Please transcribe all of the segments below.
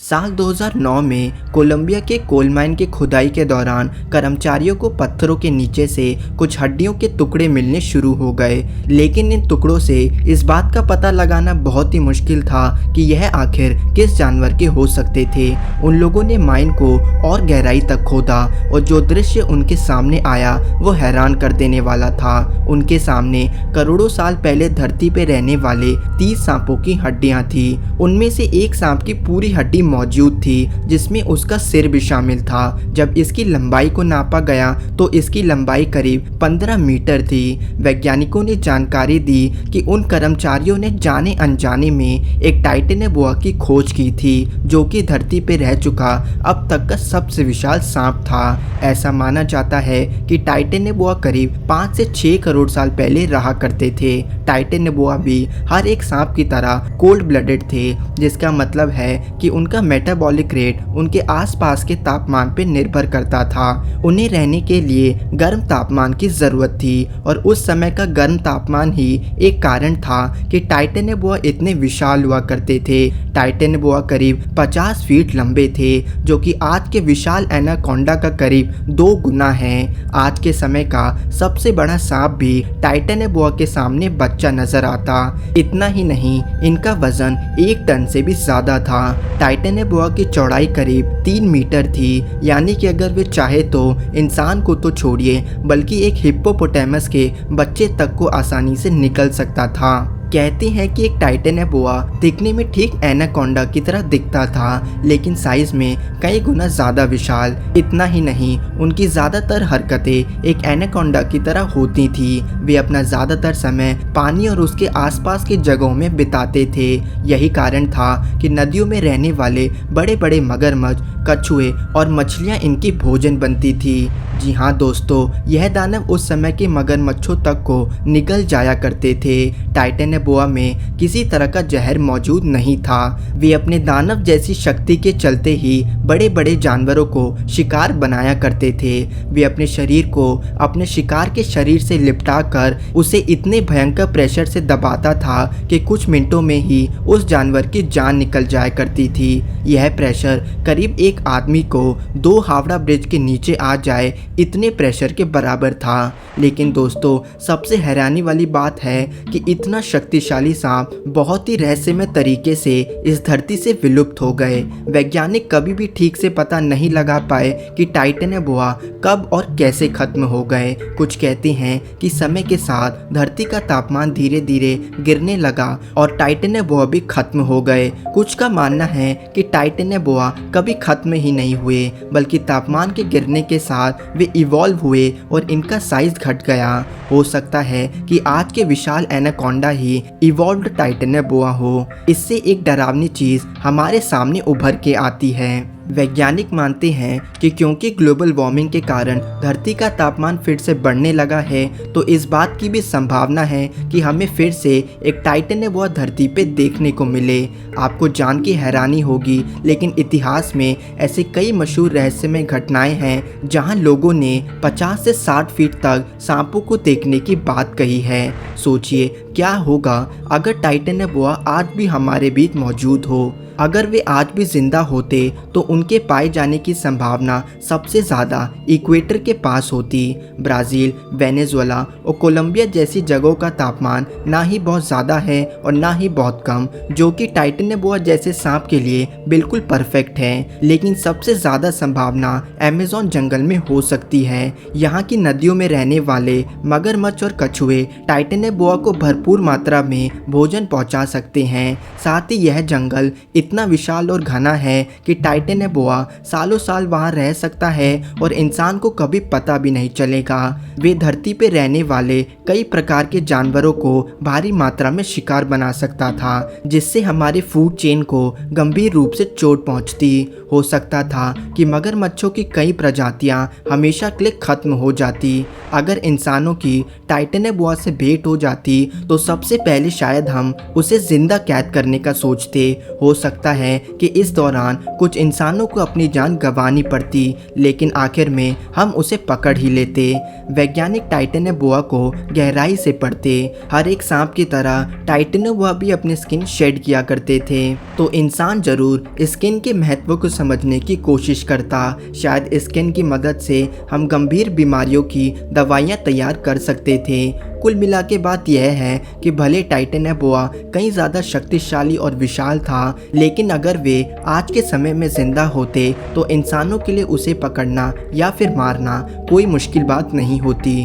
साल 2009 में कोलंबिया के कोल माइन के खुदाई के दौरान कर्मचारियों को पत्थरों के नीचे से कुछ हड्डियों के टुकड़े मिलने शुरू हो गए, लेकिन इन टुकड़ों से इस बात का पता लगाना बहुत ही मुश्किल था कि यह आखिर किस जानवर के हो सकते थे। उन लोगों ने माइन को और गहराई तक खोदा और जो दृश्य उनके सामने आया वो हैरान कर देने वाला था। उनके सामने करोड़ों साल पहले धरती पे रहने वाले 30 सांपों की हड्डियां थी। उनमें से एक सांप की पूरी हड्डी मौजूद थी जिसमें उसका सिर भी शामिल था। जब इसकी लंबाई को नापा गया तो इसकी लंबाई करीब 15 मीटर थी। वैज्ञानिकों ने जानकारी दी कि उन कर्मचारियों ने जाने अनजाने में एक टाइटेनेबुआ की खोज की थी जो कि धरती पर रह चुका अब तक का सबसे विशाल सांप था। ऐसा माना जाता है कि टाइटेनेबुआ करीब 5 से 6 करोड़ साल पहले रहा करते थे। टाइटेनेबुआ भी हर एक सांप की तरह कोल्ड ब्लडेड थे, जिसका मतलब है कि उनका मेटाबॉलिक रेट उनके आसपास के तापमान पर निर्भर करता था। उन्हें रहने के लिए गर्म तापमान की जरूरत थी और उस समय का गर्म तापमान ही एक कारण था कि टाइटेनेबुआ इतने विशाल हुआ करते थे। टाइटेनेबुआ करीब 50 फीट लंबे थे जो कि आज के विशाल एनाकोंडा का करीब 2 गुना है। आज के समय का सबसे बड़ा सांप भी टाइटेनेबुआ के सामने बच्चा नजर आता। इतना ही नहीं, इनका वजन 1 टन से भी ज्यादा था। टाइटेनेबुआ की चौड़ाई करीब 3 मीटर थी, यानी कि अगर वे चाहे तो इंसान को तो छोड़िए बल्कि एक हिप्पोपोटामस के बच्चे तक को आसानी से निकल सकता था। कहते हैं कि एक टाइटेनेबुआ दिखने में ठीक एनाकोंडा की तरह दिखता था, लेकिन साइज में कई गुना ज़्यादा विशाल। इतना ही नहीं, उनकी ज़्यादातर हरकतें एक एनाकोंडा की तरह होती थी। वे अपना ज़्यादातर समय पानी और उसके आसपास की जगहों में बिताते थे। यही कारण था कि नदियों में रहने वाले बड़े बड़े मगरमच्छ, कछुए और मछलियाँ इनकी भोजन बनती थी। जी हाँ दोस्तों, यह दानव उस समय के मगरमच्छों तक को निगल जाया करते थे। टाइटेनेबुआ में किसी तरह का जहर मौजूद नहीं था। वे अपने दानव जैसी शक्ति के चलते ही बड़े बड़े जानवरों को शिकार बनाया करते थे। वे अपने शरीर को अपने शिकार के शरीर से लिपटा कर उसे इतने भयंकर प्रेशर से दबाता था कि कुछ मिनटों में ही उस जानवर की जान निकल जाया करती थी। यह प्रेशर करीब एक आदमी को 2 हावड़ा ब्रिज के नीचे आ जाए इतने प्रेशर के बराबर था। लेकिन दोस्तों, सबसे हैरानी वाली बात है कि इतना शक्तिशाली सांप बहुत ही रहस्यमय तरीके से इस धरती से विलुप्त हो गए। वैज्ञानिक कभी भी ठीक से पता नहीं लगा पाए कि टाइटेनेबुआ कब और कैसे खत्म हो गए। कुछ कहते हैं कि समय के साथ धरती का तापमान धीरे धीरे गिरने लगा और टाइटेनेबुआ भी खत्म हो गए। कुछ का मानना है कि टाइटेनेबुआ कभी खत्म ही नहीं हुए, बल्कि तापमान के गिरने के साथ वे इवॉल्व हुए और इनका साइज घट गया। हो सकता है कि आज के विशाल एनाकोंडा ही इवॉल्व्ड टाइटेनेबुआ हो। इससे एक डरावनी चीज हमारे सामने उभर के आती है। वैज्ञानिक मानते हैं कि क्योंकि ग्लोबल वार्मिंग के कारण धरती का तापमान फिर से बढ़ने लगा है, तो इस बात की भी संभावना है कि हमें फिर से एक टाइटेनेबुआ धरती पे देखने को मिले। आपको जान के हैरानी होगी, लेकिन इतिहास में ऐसे कई मशहूर रहस्यमय घटनाएं हैं जहां लोगों ने 50 से 60 फीट तक सांपों को देखने की बात कही है। सोचिए क्या होगा अगर टाइटेनेबुआ आज भी हमारे बीच मौजूद हो। अगर वे आज भी जिंदा होते तो उनके पाए जाने की संभावना सबसे ज़्यादा इक्वेटर के पास होती। ब्राज़ील, वेनेजुएला और कोलंबिया जैसी जगहों का तापमान ना ही बहुत ज़्यादा है और ना ही बहुत कम, जो कि टाइटेनेबुआ जैसे सांप के लिए बिल्कुल परफेक्ट है। लेकिन सबसे ज़्यादा संभावना अमेज़न जंगल में हो सकती है। यहाँ की नदियों में रहने वाले मगरमच्छ और कछुए टाइटेनेबुआ को भरपूर मात्रा में भोजन पहुँचा सकते हैं। साथ ही यह जंगल इतना विशाल और घना है कि टाइटेनेबुआ सालों साल वहां रह सकता है और इंसान को कभी पता भी नहीं चलेगा। वे धरती पर रहने वाले कई प्रकार के जानवरों को भारी मात्रा में शिकार बना सकता था, जिससे हमारे फूड चेन को गंभीर रूप से चोट पहुंचती। हो सकता था कि मगरमच्छों की कई प्रजातियां हमेशा के लिए खत्म हो जाती। अगर इंसानों की टाइटेनेबुआ से भेंट हो जाती तो सबसे पहले शायद हम उसे जिंदा कैद करने का सोचते। हो सकता सकता है कि इस दौरान कुछ इंसानों को अपनी जान गंवानी पड़ती, लेकिन आखिर में हम उसे पकड़ ही लेते। वैज्ञानिक टाइटेनोबोआ को गहराई से पढ़ते। हर एक सांप की तरह टाइटेनोबोआ भी अपनी स्किन शेड किया करते थे। तो इंसान जरूर स्किन के महत्व को समझने की कोशिश करता। शायद स्किन की मदद से हम गंभीर बीमारियों की दवाइयाँ तैयार कर सकते थे। कुल मिला के बात यह है कि भले टाइटेनोबोआ कहीं ज़्यादा शक्तिशाली और विशाल था, लेकिन अगर वे आज के समय में जिंदा होते तो इंसानों के लिए उसे पकड़ना या फिर मारना कोई मुश्किल बात नहीं होती।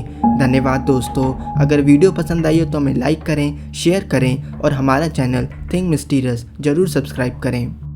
धन्यवाद दोस्तों। अगर वीडियो पसंद आई हो तो हमें लाइक करें, शेयर करें और हमारा चैनल थिंक मिस्टीरियस ज़रूर सब्सक्राइब करें।